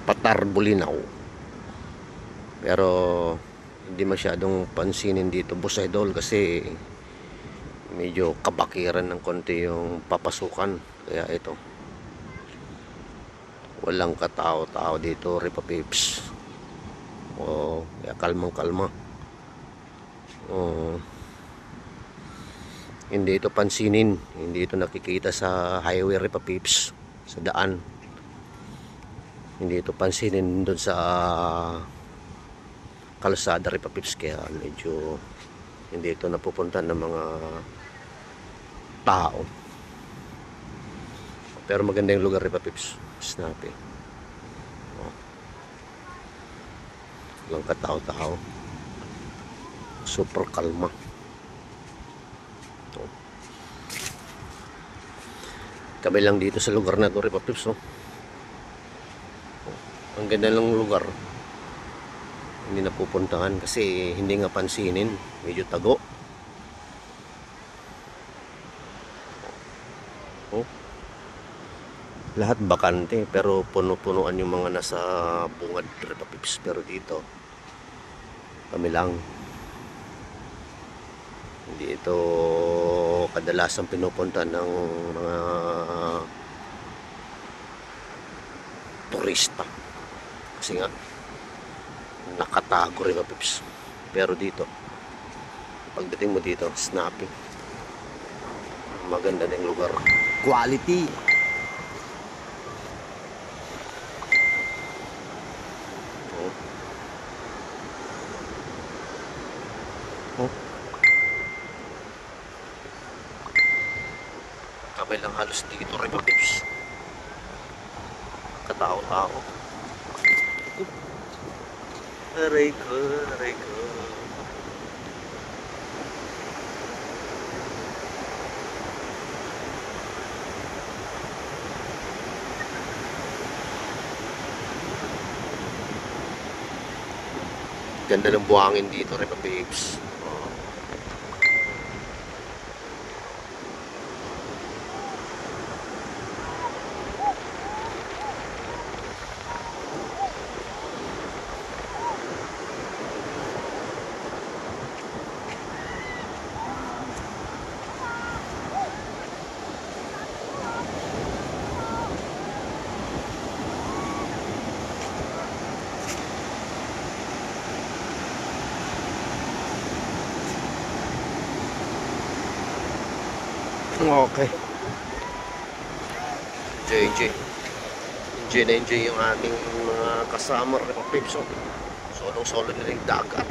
Patar, Bulinaw. Pero hindi masyadong pansinin dito, boss idol, kasi medyo kabakiran ng konti yung papasukan. Kaya ito, walang katao-tao dito, Ripa Pips. Kaya kalmang kalma. Hindi ito pansinin, hindi ito nakikita sa highway, Ripa Pips, sa daan. Hindi ito pansinin doon sa kalsada, Ripa Pips, kaya medyo hindi ito napupunta ng mga tao. Pero maganda yung lugar, Ripa Pips. Snappy. Walang katao-tao. Super kalma. Kami lang dito sa lugar na to, Ripa Pips. Ang ganda ng lugar. Hindi napupuntahan kasi hindi nga pansinin. Medyo tago. Lahat bakante, pero puno-punuan yung mga nasa bungad, Ripa Pips. Pero dito kami lang. Hindi ito kadalasan pinupunta ng mga turista kasi nga nakatago, Ripa Pips. Pero dito, pagdating mo dito, snappy. Maganda na yung lugar. Quality. Kami lang halos dito, Ripa Pips. Katao-tao. Aray ko, aray ko. Ganda ng buhangin dito, Ripa Pips. Okay. Enjoy na enjoy yung ating mga kasama, Ripa Pips. Solong-solo na rin dagat.